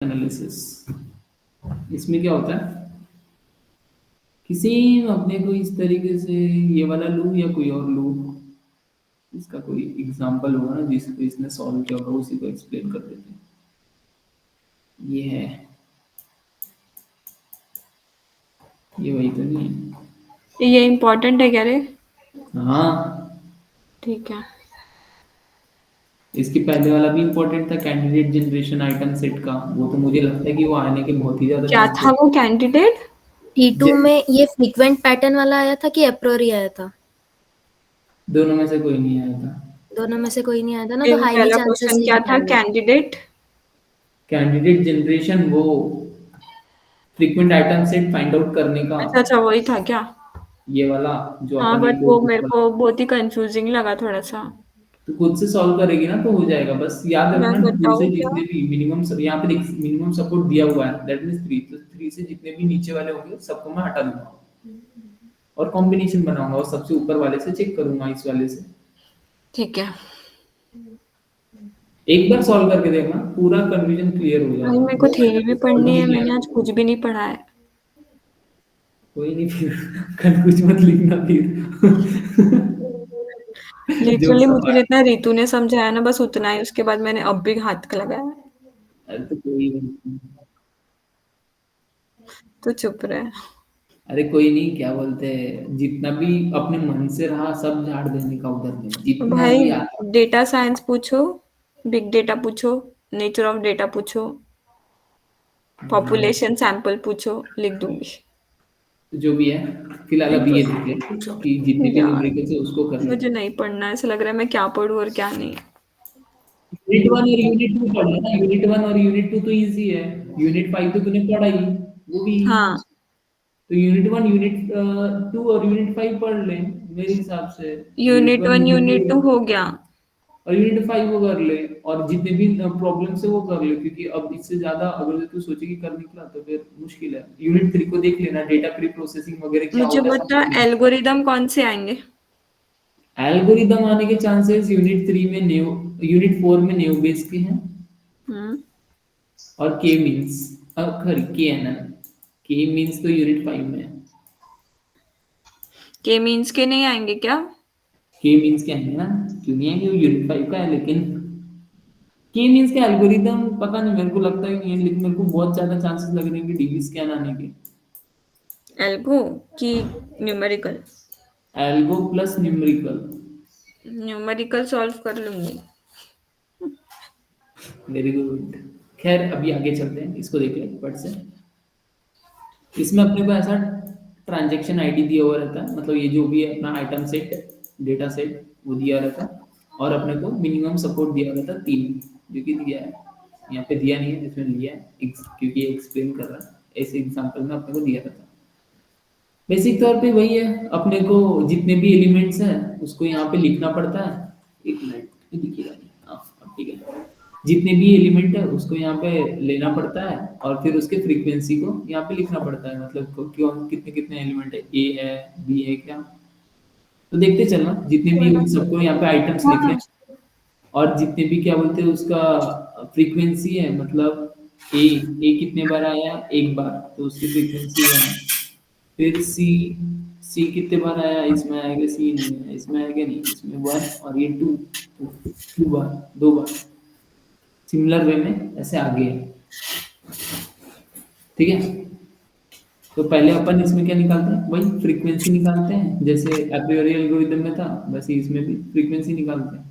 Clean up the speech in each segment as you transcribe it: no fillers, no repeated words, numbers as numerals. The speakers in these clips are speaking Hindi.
एनालिसिस। इसमें क्या होता है किसी अपने को इस तरीके से ये वाला लूँ या कोई और लूँ, इसका कोई एग्जांपल होगा ना जिसको इसने सॉल्व किया होगा उसी को एक्सप्लेन कर देते हैं। ये है, ये वही तो नहीं है। ये इम्पोर्टेंट है क्या रे? हाँ, ठीक है। इसके पहले वाला भी इम्पोर्टेंट था, कैंडिडेट जनरेशन आइटम सेट का। वो तो मुझे लगता है कि वो आने के बहुत ही ज्यादा क्या था चांसेस। वो कैंडिडेट? T2 में ये फ्रीक्वेंट पैटर्न वाला आया था कि अप्रोरी आया था? दोनों में से कोई नहीं आया था। दोनों में से कोई नहीं आया था ना, तो फिर हाईली पहला चांसेस क्वेश्चन ये क्या भी था? होंगे। कैंडिडेट। कैंडिडेट जनरेशन, वो frequent item set find out करने का, अच्छा अच्छा, वही था क्या? ये वाला जो हाँ, अपन बट एक वो दो। मेरे को बहुत ही कंफ्यूजिंग लगा थोड़ा सा। तो खुद से सॉल्व करेगी ना तो हो जाएगा। बस याद मैं रखना टू से बताऊँ क्या? जितने भी मिनिमम, यहाँ पे मिनिमम सपोर्ट दिया हुआ है, दैट मीन्स थ्री। तो थ्री से जितने भी नीचे वाले होंगे सबको मैं हटा दूंगा और कॉम्बिनेशन बनाऊंगा और सबसे ऊपर वाले से चेक करूंगा इस वाले से। ठीक है एक बार सॉल्व करके देखना, पूरा कंफ्यूजन क्लियर हो भाई, जाएगा। मेरे को वो मैंने थ्योरी भी तो सॉल्व पढ़नी भी है, किया मैंने था। आज कुछ भी नहीं पढ़ा है। कोई नहीं, फिर कल कुछ मत लिखना फिर। जो लिटरली सब मुझे जितना रितु ने समझाया ना, बस उतना ही। उसके बाद मैंने अब भी हाथ लगाया है। अरे तो कोई नहीं। तो चुप रहे। अरे कोई नहीं, क्या बोलते हैं, जितना भी अपने मन से रहा सब झाड़ देने का उधर में, जितना भाई, भी आया। डेटा साइंस पूछो, बिग डेटा पूछो, नेचर ऑफ डेटा पूछो, पॉपुलेशन सैंपल पूछो, लिख दूंगी। तो जो भी है, फिलहाल अभी ये देख ले कि जितने भी यार, न्यूमेरिकल्स है उसको कर ले। मुझे नहीं पढ़ना। ऐसा लग रहा है मैं क्या पढ़ूं और क्या नहीं। यूनिट वन और यूनिट टू पढ़ लेना। यूनिट वन और यूनिट टू तो इजी है। यूनिट फाइव तो तूने पढ़ा ही, वो भी easy है। हाँ, तो यूनिट वन, यूनिट टू और यूनिट फाइव पढ़ ले मेरे हिसाब से। Unit unit one, one unit unit two two हो गया। और यूनिट फाइव वो कर ले। और जितने भी प्रॉब्लम्स है वो कर ले, क्योंकि अब इससे ज्यादा अगर तू सोचेगी करने का तो फिर मुश्किल है। यूनिट थ्री को देख लेना, डेटा प्री प्रोसेसिंग वगैरह क्या मुझे होता है बता, समझ लेना। एल्गोरिदम कौन से आएंगे? एल्गोरिदम आने के चांसेस यूनिट थ्री में न्यू, यूनिट फोर में न्यू बेस के हैं। हम्म। और के मीन्स, खरी के है ना, के मीन्स तो यूनिट फाइव में है। के मीन्स के नहीं आएंगे क्या? के मीन्स क्या है ना, क्यों नहीं है कि वो यूनिट फाइव का है, लेकिन के मीन्स का एल्गोरिदम पता नहीं, मेरे को लगता है नहीं है, लेकिन मेरे को बहुत ज्यादा चांसेस लग रहे हैं कि डीबी स्कैन आने के। एल्गो की numerical? Algo plus numerical. Numerical solve कर लूंगी। Very good. खैर अभी आगे चलते हैं, इसको देख लें फट से। इसमें अपने को ऐसा ट्रांजैक्शन आईडी दिया हुआ रहता है, मतलब ये जो भी है अपना आइटम सेट, डेटा सेट वो दिया रहता है। और अपने को मिनिमम सपोर्ट दिया रहता है तीन, जो कि दिया है। यहाँ पे दिया नहीं है, इसमें लिया है क्योंकि एक्सप्लेन कर रहा है। ऐसे एग्जांपल में अपने को दिया रहता है। बेसिक तौर पे वही है, अपने को जितने भी एलिमेंट्स हैं उसको यहाँ पे लिखना पड़ता है। एक मिनट, ये दिखिएगा नहीं, हाँ अब ठीक है। जितने भी एलिमेंट है उसको यहाँ पे लेना पड़ता है और फिर उसके फ्रीक्वेंसी को यहाँ पे लिखना पड़ता है, मतलब क्यों कितने कितने एलिमेंट है, ए है, बी है क्या। तो देखते चलना, जितने भी उन सबको यहाँ पे आइटम्स लिखने हैं। और जितने भी क्या बोलते हैं उसका फ्रीक्वेंसी है, मतलब ए कितने बार आया, एक बार, तो उसकी फ्रीक्वेंसी है। फिर सी, सी कितने बार आया, इसमें आएगा सी नहीं है, इसमें आएगा नहीं, इसमें वन, और ये टू, तो टू बार, दो बार। सिमिलर वे में ऐसे आगे है। ठीक है। तो पहले अपन इसमें क्या निकालते हैं, वही फ्रीक्वेंसी निकालते हैं, जैसे एप्रियोरी एल्गोरिथम में था वैसे इसमें भी फ्रीक्वेंसी निकालते हैं।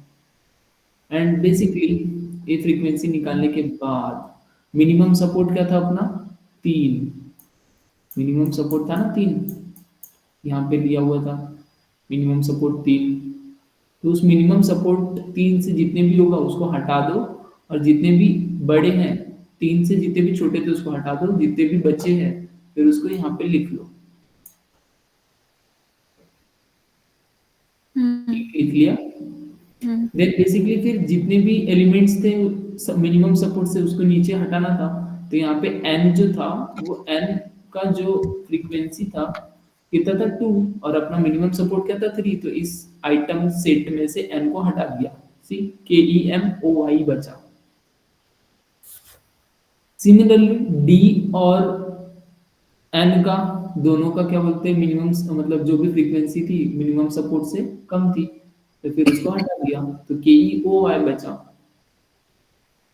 एंड बेसिकली ये फ्रीक्वेंसी निकालने के बाद मिनिमम सपोर्ट क्या था अपना, तीन। मिनिमम सपोर्ट था ना तीन, यहाँ पे दिया हुआ था मिनिमम सपोर्ट तीन। तो उस मिनिमम सपोर्ट तीन से जितने भी होगा उसको हटा दो, और जितने भी बड़े हैं तीन से, जितने भी छोटे थे उसको हटा दो, जितने भी बचे हैं फिर उसको यहाँ पे लिख लो। हम्म। लिख लिया। हम्म। देन बेसिकली फिर जितने भी एलिमेंट्स थे मिनिमम सपोर्ट से उसको नीचे हटाना था। तो यहाँ पे n जो था, वो n का जो फ्रीक्वेंसी था कितना था, टू। और अपना मिनिमम सपोर्ट क्या था, थ्री। तो इस आइटम सेट में से n को हटा दिया। सी, के ई एम ओ आई बचा। सिमिलरली डी और एन का दोनों का क्या बोलते हैं, मिनिमम मतलब जो भी फ्रीक्वेंसी थी मिनिमम सपोर्ट से कम थी, तो फिर उसको हटा दिया, तो के ई ओ वाई बचा।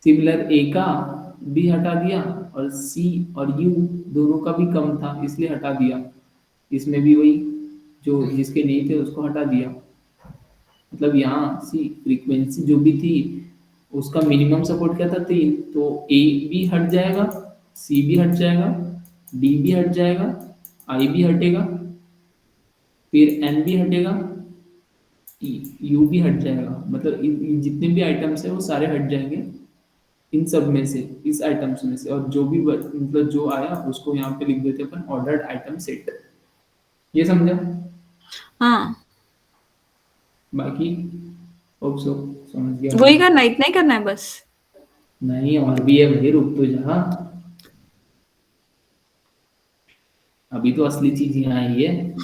सिमिलर ए का भी हटा दिया, और सी और यू दोनों का भी कम था इसलिए हटा दिया। इसमें भी वही, जो जिसके नहीं थे उसको हटा दिया। मतलब यहाँ सी फ्रीक्वेंसी जो भी थी उसका मिनिमम सपोर्ट क्या था, 3, तो ए भी हट जाएगा, सी भी हट जाएगा, डी भी हट जाएगा, आई भी हटेगा, फिर एन भी हटेगा, यू भी हट जाएगा। मतलब इन जितने भी आइटम्स है वो सारे हट जाएंगे इन सब में से, इस आइटम्स में से, और जो भी मतलब जो आया उसको यहाँ पे लिख देते अपन ऑर्डर्ड आइटम सेट। ये समझा? हाँ, बाकी होप सो समझ गया वही होगा। करना, इतना ही करना है बस। नहीं और भी है भाई, रुक तो जा, अभी तो असली चीज यहाँ आई है।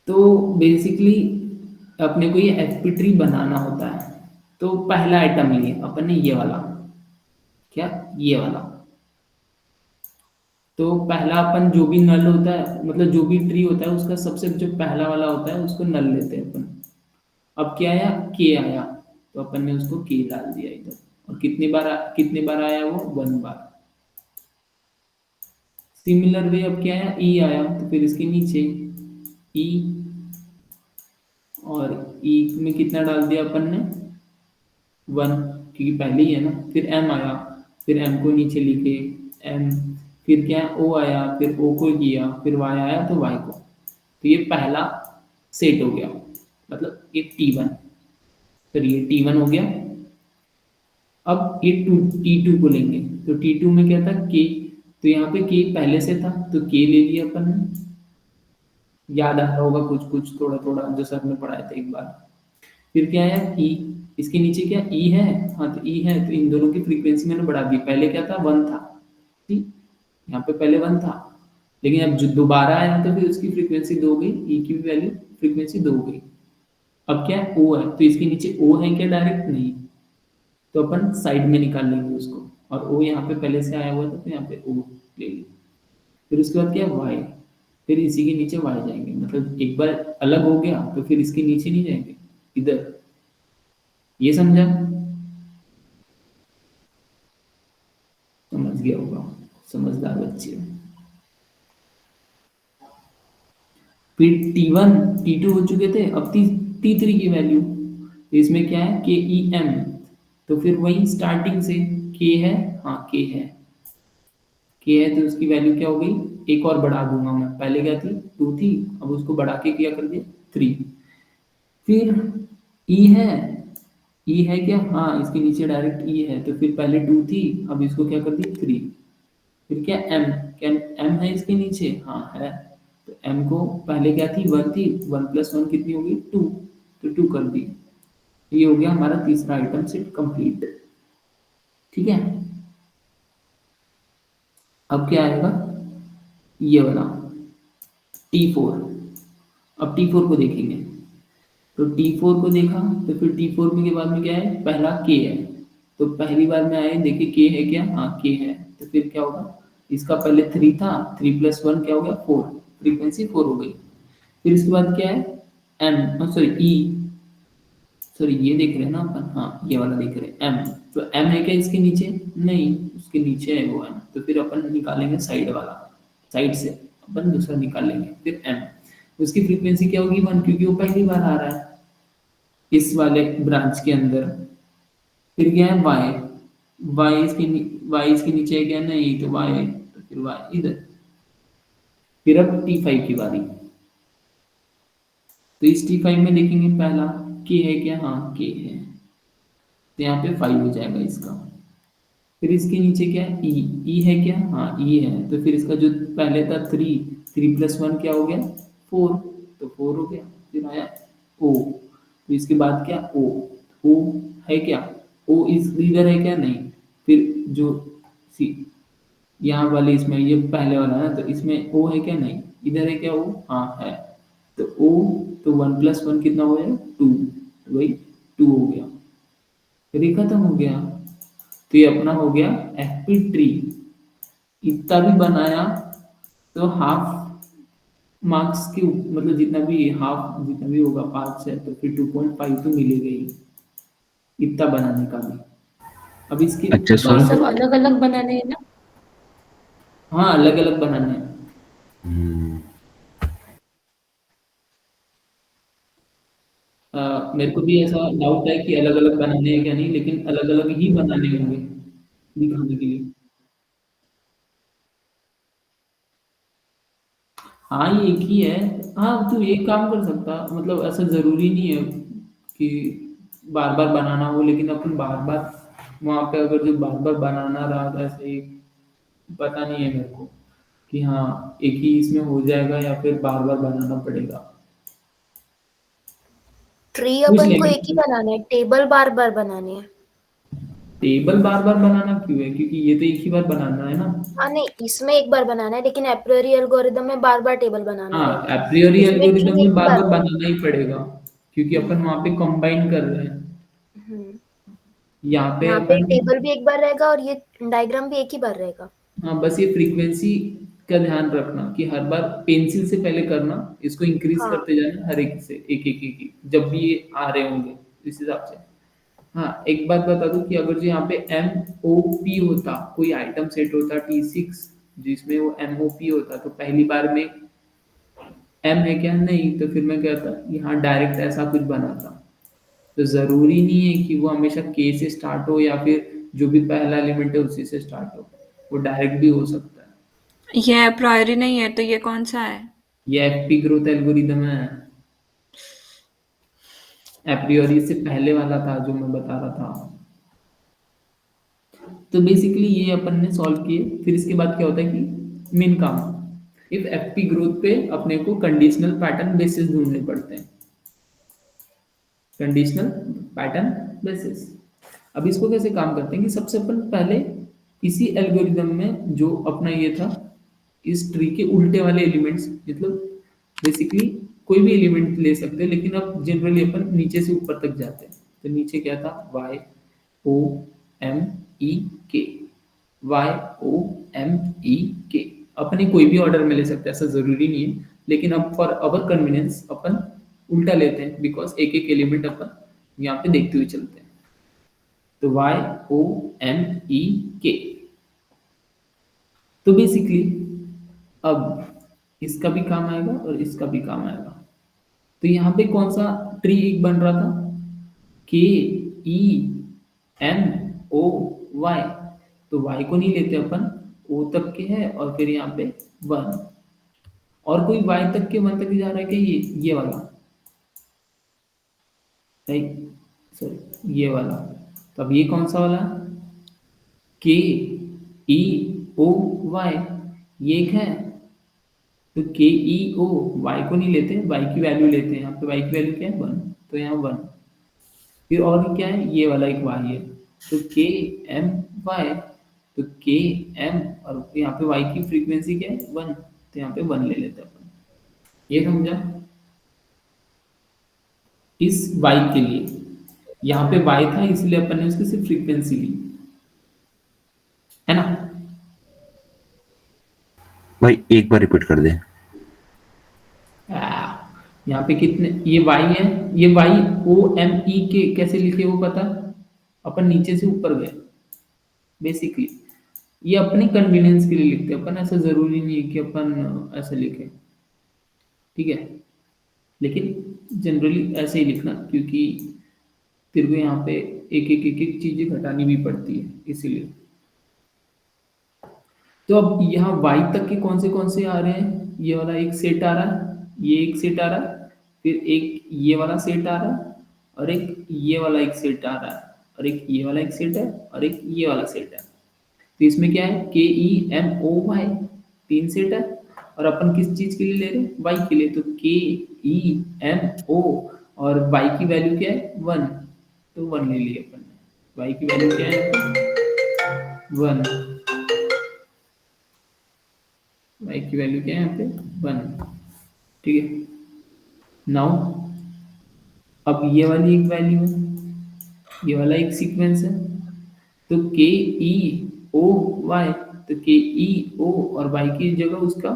तो बेसिकली अपने को ये एफपी ट्री बनाना होता है। तो पहला आइटम लिए अपन ने ये वाला, क्या ये वाला। तो पहला अपन जो भी नल होता है, मतलब जो भी ट्री होता है उसका सबसे जो पहला वाला होता है उसको नल लेते हैं अपन। अब क्या आया, के आया, तो अपन ने उसको के डाल दिया इधर। और कितने बार आया वो, 1 बार। सिमिलर वे अब क्या आया, ई आया, तो फिर इसके नीचे ई, और ई में कितना डाल दिया अपन ने, 1, क्योंकि पहले ही है ना। फिर एम आया, फिर एम को नीचे लिखे, एम, फिर क्या ओ आया, फिर ओ को किया, फिर वाई आया तो वाई को। तो ये पहला सेट हो गया, मतलब ये T1। फिर ये T1 हो गया। अब ये T2 को लेंगे, तो T2 में क्या था, के, तो यहाँ पे के पहले से था तो के ले लिया अपन ने। याद आ रहा होगा कुछ कुछ थोड़ा थोड़ा जो सर ने पढ़ाया था एक बार। फिर क्या है, ई, इसके नीचे क्या ई है, हाँ तो ई है, तो इन दोनों की फ्रीक्वेंसी मैंने बढ़ा दी। पहले क्या था, 1 था, ठीक, यहाँ पे पहले 1 था, लेकिन अब जो दोबारा आया तो फिर उसकी फ्रीक्वेंसी 2 हो गई, ई की भी वैल्यू फ्रीक्वेंसी 2 हो गई। अब क्या है, ओ है, तो इसके नीचे ओ है क्या, डायरेक्ट नहीं, तो अपन साइड में निकाल लेंगे उसको। और ओ यहाँ पे पहले से आया हुआ था तो यहाँ पे ओ ले लिया। फिर उसके बाद क्या है, वाई, फिर इसी के नीचे वाई जाएंगे, मतलब एक बार अलग हो गया तो फिर इसके नीचे नहीं जाएंगे, इधर। ये समझा? समझ गया होगा, समझदार बच्चे हो। फिर T1 T2 हो चुके थे, अब T3 की वैल्यू, इसमें क्या है, के ई एम, तो फिर वही स्टार्टिंग से के है, हाँ के है, तो उसकी वैल्यू क्या हो गई, एक और बढ़ा दूंगा मैं, पहले क्या थी 2 थी, अब उसको बढ़ा के क्या कर दिया 3। फिर ई है, ई है क्या, हाँ इसके नीचे डायरेक्ट ई है, तो फिर पहले 2 थी, अब इसको क्या कर दी 3। फिर क्या एम, क्या एम है इसके नीचे, हाँ है, तो एम को पहले क्या थी, 1 थी, 1 + 1 कितनी होगी 2, तो 2 कर दी। ये हो गया हमारा तीसरा आइटम सेट कंप्लीट। ठीक है, अब क्या आएगा, ये वाला T4। अब T4 को देखेंगे, तो T4 को देखा, तो फिर T4 में के बाद में क्या है, पहला K है, तो पहली बार में आए देखे K है क्या, हाँ K है, तो फिर क्या होगा, इसका पहले 3 था, 3 + 1 क्या हो गया 4, फ्रीक्वेंसी 4 हो गई। फिर इसके बाद क्या है, M, सॉरी E, सॉरी ये देख रहे हैं ना अपन, हाँ ये वाला देख रहे हैं M, तो M है क्या इसके नीचे, नहीं उसके नीचे है वो M, तो फिर अपन निकालेंगे साइड वाला, साइड से अपन दूसरा निकाल लेंगे। फिर M, उसकी फ्रीक्वेंसी क्या होगी 1, क्योंकि वो पहली बार आ रहा है इस वाले ब्रांच के अंदर। फिर क्या है वाई, वाई इसके नीचे है क्या, नहीं तो वाई, तो फिर वाई इधर। फिर अब T5 की बारी, तो इस T5 में देखेंगे पहला के है क्या, हाँ के है, तो यहाँ पे 5 हो जाएगा इसका। फिर इसके नीचे क्या है, ई है क्या, हाँ ई है, तो फिर इसका जो पहले था 3 + 1 क्या हो गया 4, तो 4 हो गया। फिर आया ओ, तो इसके बाद क्या ओ है क्या, ओ इस इधर है क्या, नहीं, फिर जो सी यहाँ वाले इसमें ये पहले वाला है, तो इसमें ओ है क्या, नहीं, इधर है क्या ओ, हाँ है, तो ओ, तो 1 + 1 कितना हो गया 2, तो वही 2 हो गया। फिर ये खत्म हो गया, तो ये अपना हो गया एफपी ट्री। इतना भी बनाया तो हाफ मार्क्स के मतलब जितना भी हाफ जितना भी होगा 5 है तो फिर 2.5 तो मिलेगा ही इतना बनाने का भी। अब इसके अच्छा और सुन। सब अलग अलग बनाने हैं ना? हाँ अलग अलग बनाने हैं। हम्म, मेरे को भी ऐसा डाउट है कि अलग अलग बनाने हैं क्या नहीं, लेकिन अलग अलग ही बनाने होंगे दिखाने के लिए। हाँ ये एक ही है। हाँ तू एक काम कर सकता, मतलब ऐसा जरूरी नहीं है कि बार बार बनाना हो, लेकिन अपन बार बार वहां पे अगर जो बार बार बनाना रहा तो ऐसे एक पता नहीं है मेरे को कि हाँ एक ही इसमें हो जाएगा या फिर बार बार बनाना पड़ेगा। ट्री पूछ अपन को लेंगे। एक ही बनाना है, टेबल बार बार बनानी है। टेबल बार बार बनाना क्यों है, क्योंकि ये तो एक ही बार बनाना है ना। हाँ नहीं, इसमें एक बार बनाना है लेकिन एप्रियोरी एल्गोरिदम में बार बार टेबल बनाना हाँ रहेगा। एप्रियोरी इसमें एल्गोरिदम ट्री एक में ही बार बार बार बनाना बनाना ही पड़ेगा, क्योंकि अपन वहां पे कंबाइन कर रहे हैं। है। यहाँ पे यहाँ पे अपन टेबल भी एक बार रहेगा और ये डायग्राम भी एक ही बार रहेगा। हाँ बस ये फ्रीक्वेंसी का ध्यान रखना कि हर बार पेंसिल से पहले करना, इसको इंक्रीज हाँ करते जाना हर एक से एक जब भी ये आ रहे होंगे इस हिसाब से। हाँ एक बात बता दूं कि अगर जो यहाँ पे एम ओ पी होता, कोई आइटम सेट होता T6 जिसमें वो एम ओ पी होता, तो पहली बार में एम है क्या, नहीं तो फिर मैं कहता यहाँ डायरेक्ट ऐसा कुछ बनाता। तो जरूरी नहीं है कि वो हमेशा के से स्टार्ट हो या फिर जो भी पहला एलिमेंट है उसी से स्टार्ट हो, वो डायरेक्ट भी हो सकता है। ये प्रायोरी नहीं है तो ये कौन सा है? ये एफपी ग्रोथ एल्गोरिदम है। एप्रियोरी से पहले वाला था जो मैं बता रहा था। तो बेसिकली ये अपन ने सॉल्व किए। फिर इसके बाद क्या होता है कि मेन काम, इफ एफपी ग्रोथ पे अपने को कंडीशनल पैटर्न बेसिस ढूंढने पड़ते हैं। Conditional pattern basis. अब इसको कैसे काम करते हैं कि सबसे अपन पहले इसी एल्गोरिदम में जो अपना ये था, इस ट्री के उल्टे वाले एलिमेंट्स, मतलब बेसिकली कोई भी एलिमेंट ले सकते हैं, लेकिन अब जनरली अपन नीचे से ऊपर तक जाते हैं। तो नीचे क्या था, वाई ओ एम ई के, वाई ओ एम ई के। अपने कोई भी ऑर्डर में ले सकते हैं, ऐसा जरूरी नहीं है, लेकिन अब फॉर अवर कन्वीनियंस अपन उल्टा लेते हैं, बिकॉज एक एक एलिमेंट अपन यहाँ पे देखते हुए चलते हैं। तो वाई ओ एम ई के। तो बेसिकली अब इसका भी काम आएगा और इसका भी काम आएगा। तो यहाँ पे कौन सा ट्री एक बन रहा था, के ई एम ओ वाई। तो वाई को नहीं लेते अपन, ओ तक के है और फिर यहाँ पे 1, और कोई वाई तक के 1 तक जा रहा है क्या, ये वाला, राइट, सॉरी ये वाला। तो अब ये कौन सा वाला, के ई ओ वाई, ये एक है। तो के ई ओ वाई को नहीं लेते, वाई की वैल्यू लेते हैं। यहाँ पे वाई की वैल्यू क्या है, 1, तो यहाँ 1। फिर और क्या है, ये वाला एक वाई है, तो के एम वाई। तो के एम और यहाँ पे वाई की फ्रीक्वेंसी क्या है, 1, तो यहाँ पे 1 ले लेते हैं अपन। ये समझा। इस वाई के लिए यहाँ पे वाई था इसलिए अपन ने उसकी सिर्फ फ्रीक्वेंसी ली, है ना। भाई एक बार रिपीट कर दे। यहाँ पे कितने, ये y है, ये y o m e के कैसे लिखे वो पता, अपन नीचे से ऊपर गए बेसिकली। ये अपने कन्वीनियंस के लिए लिखते हैं अपन, ऐसा जरूरी नहीं है कि अपन ऐसे लिखे, ठीक है। लेकिन जनरली ऐसे ही लिखना, क्योंकि तेरे को यहाँ पे एक चीजें घटानी भी पड़ती है इसीलिए। तो अब यहाँ y तक के कौन से आ रहे हैं, ये वाला एक सेट आ रहा है, ये एक सेट आ रहा है, फिर एक ये वाला सेट आ रहा है, और एक ये वाला एक सेट आ रहा है, और एक ये वाला एक सेट है, और एक ये वाला सेट है। तो इसमें क्या है, K E M O Y, 3 set है। और अपन किस चीज के लिए ले रहे हैं, y के लिए, तो के ई एम ओ और y की वैल्यू क्या है, 1, तो 1 ले लिए अपन ने। y की वैल्यू क्या है, 1, y की वैल्यू क्या है यहाँ पे, 1, ठीक है। नाउ अब ये वाली एक वैल्यू है, ये वाला एक सीक्वेंस है, तो के ई ओ वाई, तो के ई ओ और वाई की जगह उसका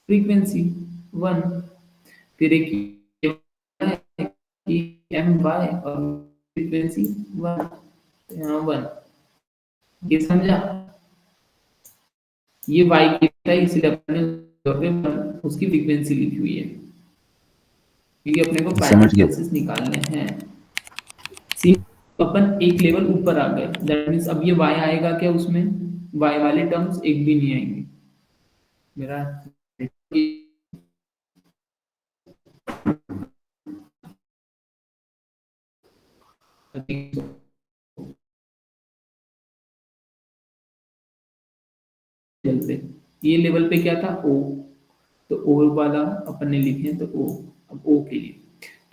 फ्रीक्वेंसी 1। फिर एक एम वाई और फ्रीक्वेंसी 1, तो यहाँ 1। ये समझा? ये वाई की है, इसलिए अपने उसकी फ्रीक्वेंसी लिखी हुई है, क्योंकि अपने को समझ पैटर्न गया। बेसिस निकालने हैं। सी अपन एक लेवल ऊपर आ गए, दैट मीन्स अब ये y आएगा क्या उसमें? y वाले टर्म्स एक भी नहीं आएंगे। मेरा चलते, ये लेवल पे क्या था? o, तो ओ वाला अपन ने लिखे हैं, तो ओ। अब ओ के लिए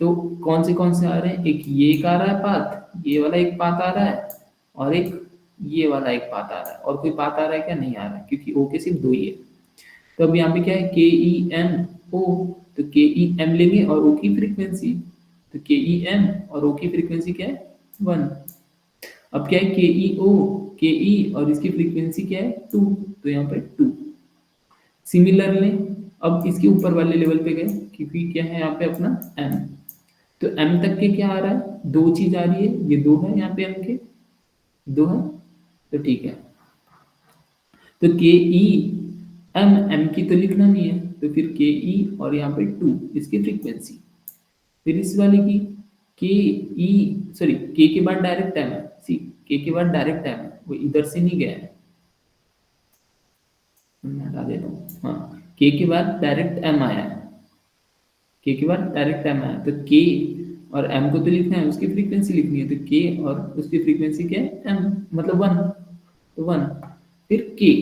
तो कौन से आ रहे हैं? एक ये एक आ रहा है पाथ, ये वाला एक पाथ आ रहा है, और एक ये वाला एक पाथ आ रहा है। और कोई पाथ आ रहा है क्या? नहीं आ रहा है, क्योंकि ओ के सिर्फ दो ही है। तो अब यहाँ पे क्या है? के ई एम ओ, तो के ई एम लेंगे और ओ की फ्रीक्वेंसी, तो के ई एम और ओ की फ्रीक्वेंसी क्या है? 1। अब क्या है? के ई ओ, के ई और इसकी फ्रीक्वेंसी क्या है? 2, तो यहाँ पे 2। सिमिलरली अब इसके ऊपर वाले लेवल पे गए, क्योंकि क्या है यहाँ पे अपना m, तो m तक के क्या आ रहा है? दो चीज आ रही है, ये दो है यहाँ पे, m के दो है, तो ठीक है। तो के ई एम, एम की तो लिखना नहीं है, तो फिर के ई और यहाँ पे 2 इसकी फ्रीक्वेंसी। फिर इस वाले की के ई, सॉरी के बाद डायरेक्ट एम है, सी के बाद डायरेक्ट एम है, वो इधर से नहीं गया है, मैं हटा देता हूँ। हाँ, के बाद डायरेक्ट एम आया है, के बाद डायरेक्ट एम आया, तो के और एम को तो लिखना है, उसकी फ्रीक्वेंसी लिखनी है, तो के और उसकी फ्रीक्वेंसी क्या है? एम, मतलब 1, तो 1। फिर के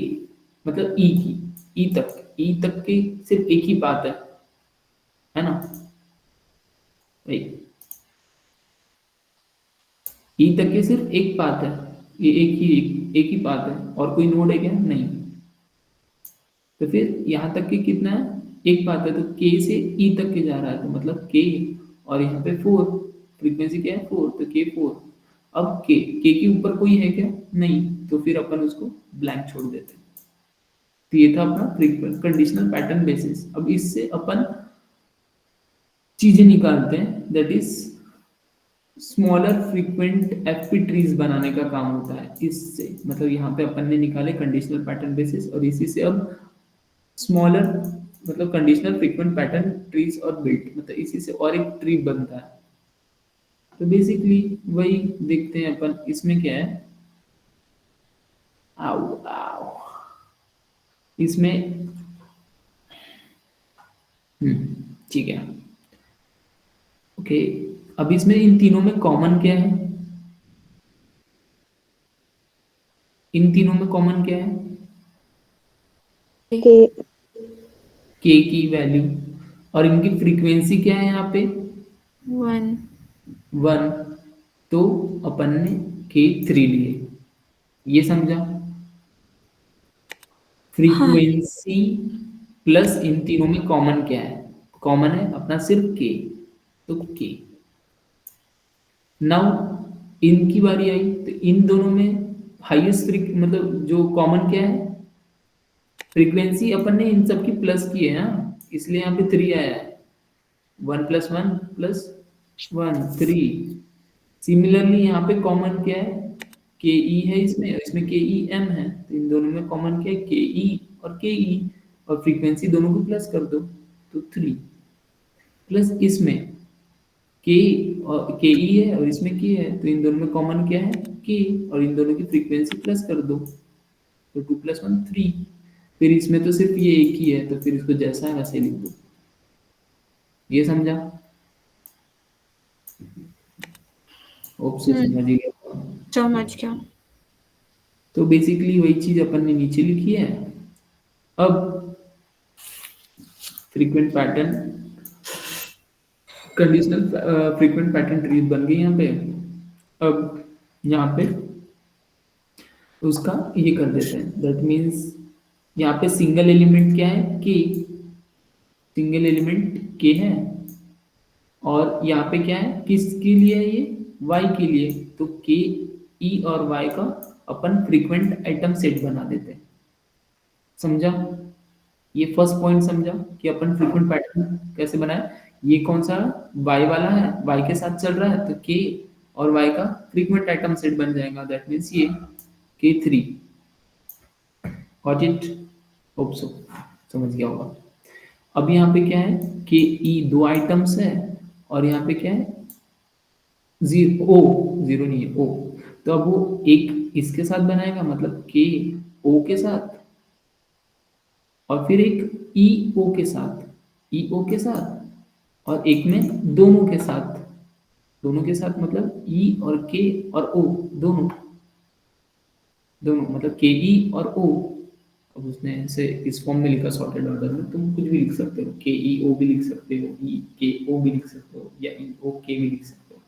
मतलब ई की, ई तक की सिर्फ एक ही बात है ना? भाई ई तक की सिर्फ एक बात है, ये एक ही बात है, और कोई नोड है क्या? नहीं। तो फिर यहाँ तक के कितना है? एक बात है, तो के से ई तक के जा रहा है, तो मतलब के और यहाँ पे 4, फ्रीक्वेंसी क्या है? 4, तो के 4। अब के ऊपर कोई है क्या? नहीं, तो फिर अपन उसको ब्लैंक छोड़ देते हैं। तो ये था अपना फ्रीक्वेंट कंडीशनल पैटर्न बेसिस। अब इससे अपन चीजें निकालते हैं, that is smaller frequent FP trees बनाने का काम होता है इससे। मतलब यहाँ पे अपन ने निकाले कंडीशनल पैटर्न बेसिस, और इसी से अब स्मॉलर मतलब कंडीशनल फ्रीक्वेंट पैटर्न ट्रीज और बिल्ट, मतलब इसी से और एक ट्री बनता है। तो बेसिकली वही देखते हैं अपन। इसमें क्या है? आओ आओ, इसमें ठीक है, ओके। अब इसमें इन तीनों में कॉमन क्या है? इन तीनों में कॉमन क्या है? के के की वैल्यू, और इनकी फ्रीक्वेंसी क्या है यहाँ पे? 1 1। तो अपन ने के 3 लिए, ये समझा? हाँ फ्रीक्वेंसी प्लस इन तीनों में कॉमन क्या है? कॉमन है अपना सिर्फ के, तो के। नाउ इनकी बारी आई, तो इन दोनों में हाईएस्ट मतलब जो कॉमन क्या है? फ्रीक्वेंसी अपन ने इन सब की प्लस की है ना, इसलिए यहाँ पे 3 आया है। 1 + 1 + 1 3। सिमिलरली यहाँ पे कॉमन क्या है? के ई है इसमें, और इसमें के ई एम है, तो इन दोनों में कॉमन क्या है? के ई और के ई, और फ्रीक्वेंसी दोनों को प्लस कर दो, तो 3। प्लस इसमें के और के ई है, और इसमें के है, तो इन दोनों में कॉमन क्या है? के, और इन दोनों की फ्रीक्वेंसी प्लस कर दो, तो 2 + 1 3। फिर इसमें तो सिर्फ ये एक ही है, तो फिर इसको जैसा है वैसे लिख दो। ये समझा? होप से समझ गया। समझ गया। तो बेसिकली वही चीज अपन ने नीचे लिखी है। अब frequent pattern conditional frequent pattern trees बन गई यहाँ पे। अब यहाँ पे उसका ये कर देते हैं, दैट मीन्स यहाँ पे सिंगल एलिमेंट क्या है? के, सिंगल एलिमेंट के है, और यहाँ पे क्या है? किसके लिए है ये? y के लिए, तो के ई और वाई का अपन फ्रीक्वेंट आइटम सेट बना देते हैं। समझा? ये फर्स्ट पॉइंट समझा कि अपन फ्रीक्वेंट पैटर्न कैसे बनाए। ये कौन सा वाई वाला है, वाई के साथ चल रहा है तो के और वाई का फ्रीक्वेंट आइटम सेट बन जाएगा। दैट मीन्स ये K3। Got it? Hope so समझ गया होगा। अब यहाँ पे क्या है कि ई दो आइटम्स है और यहाँ पे क्या है जीरो, ओ जीरो नहीं है, ओ। तो अब वो एक इसके साथ बनाएगा मतलब के ओ के साथ, और फिर एक ई ओ के साथ, ई ओ के साथ, और एक में दोनों के साथ। दोनों के साथ मतलब ई और के और ओ दोनों, दोनों मतलब के ई और ओ। अब उसने ऐसे इस फॉर्म में लिखा शॉर्टेड ऑर्डर में, तुम कुछ भी लिख सकते हो, के ई ओ भी लिख सकते हो, ई के ओ भी लिख सकते हो, या ई ओ के भी लिख सकते हो।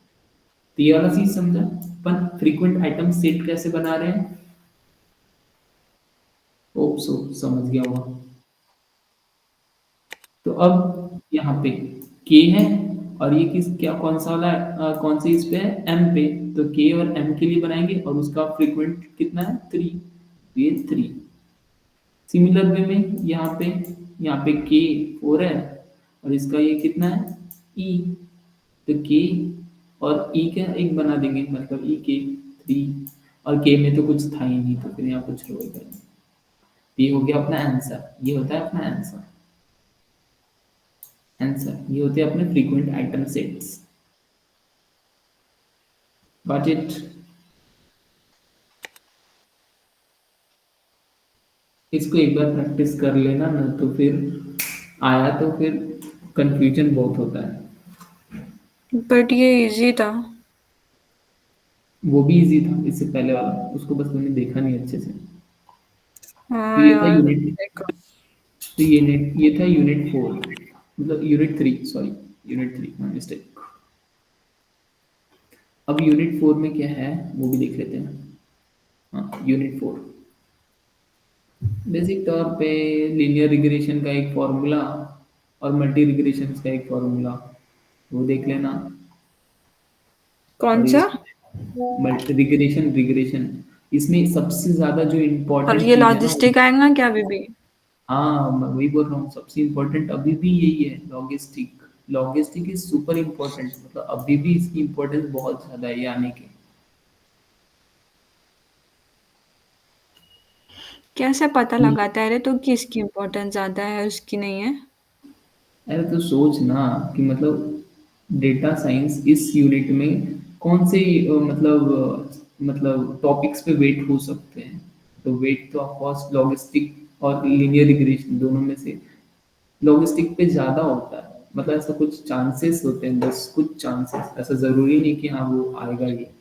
तो ये वाला चीज समझा अपन फ्रीक्वेंट आइटम सेट कैसे बना रहे हैं। होप सो समझ गया होगा। तो अब यहाँ पे k है और ये किस क्या कौन सा वाला कौन सी इस पे है, m पे। तो k और m के लिए बनाएंगे और उसका फ्रीक्वेंट कितना है 3, ये 3। सिमिलर वे में यहाँ पे k 4 है और इसका ये कितना है e। तो k और e का एक बना देंगे मतलब e k 3, और k में तो कुछ था ही नहीं तो फिर यहाँ कुछ रहेगा नहीं। ये हो गया अपना आंसर, ये होता है अपना आंसर। आंसर ये होते हैं अपने frequent item sets. Got it? इसको एक बार प्रैक्टिस कर लेना ना, तो फिर आया तो फिर कंफ्यूजन बहुत होता है। बट ये इजी था। वो भी इजी था इससे पहले वाला, उसको बस तुमने देखा नहीं अच्छे से। तो हाँ ये था यार, यूनिट, देखो। तो ये था यूनिट 4, मतलब unit 3, sorry unit 3, my mistake. अब यूनिट 4 में क्या है वो भी देख लेते हैं। हाँ यूनिट 4 बेसिक तौर पे लीनियर रिग्रेशन का एक फॉर्मूला और मल्टी रिग्रेशन का एक फॉर्मूला, वो देख लेना। कौन और सा? मल्टी रिग्रेशन, रिग्रेशन इसमें सबसे ज्यादा जो और इम्पोर्टेंट ये चीज है ना लॉजिस्टिक आएगा क्या अभी भी? हाँ मैं वही बोल रहा हूँ, सबसे इम्पोर्टेंट अभी भी यही है, logistic. Logistic is super important, मतलब अभी भी इसकी इम्पोर्टेंस बहुत ज्यादा है ये आने की। कैसे पता लगाता है रे तो किसकी इम्पोर्टेंस ज्यादा है उसकी नहीं है? अरे तो सोच ना कि मतलब डेटा साइंस इस यूनिट में कौन से मतलब टॉपिक्स पे वेट हो सकते हैं। तो वेट तो ऑफकोर्स लॉजिस्टिक और लीनियर रिग्रेशन दोनों में से लॉजिस्टिक पे ज्यादा होता है। मतलब ऐसा कुछ चांसेस होते हैं, बस कुछ चांसेस, ऐसा जरूरी नहीं कि हाँ वो आएगा ये।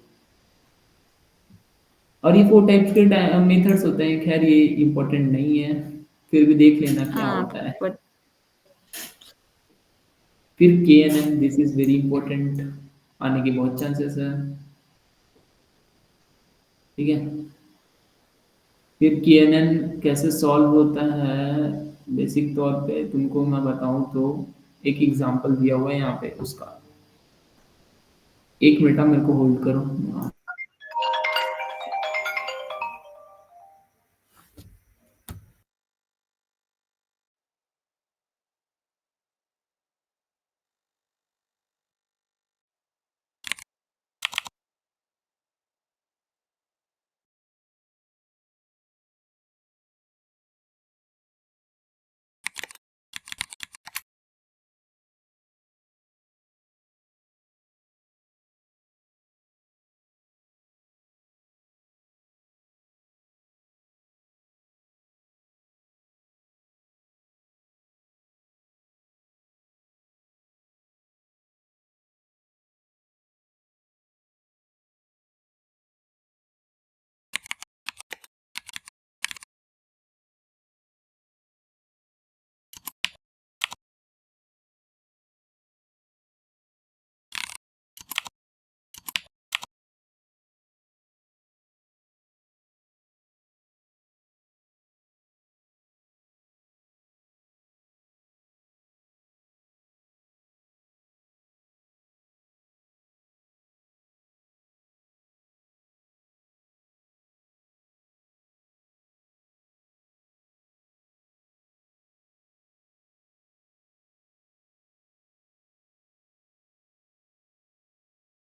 और ये 4 टाइप्स के मेथड्स होते हैं, खैर ये इम्पोर्टेंट नहीं है, फिर भी देख लेना क्या हाँ होता है। बट फिर KNN, this is very important, आने के बहुत चांसेस है। ठीक है, फिर KNN कैसे सॉल्व होता है, बेसिक तौर पे तुमको मैं बताऊं तो एक एग्जांपल दिया हुआ है यहाँ पे उसका। एक मिनट मेरे को होल्ड करो।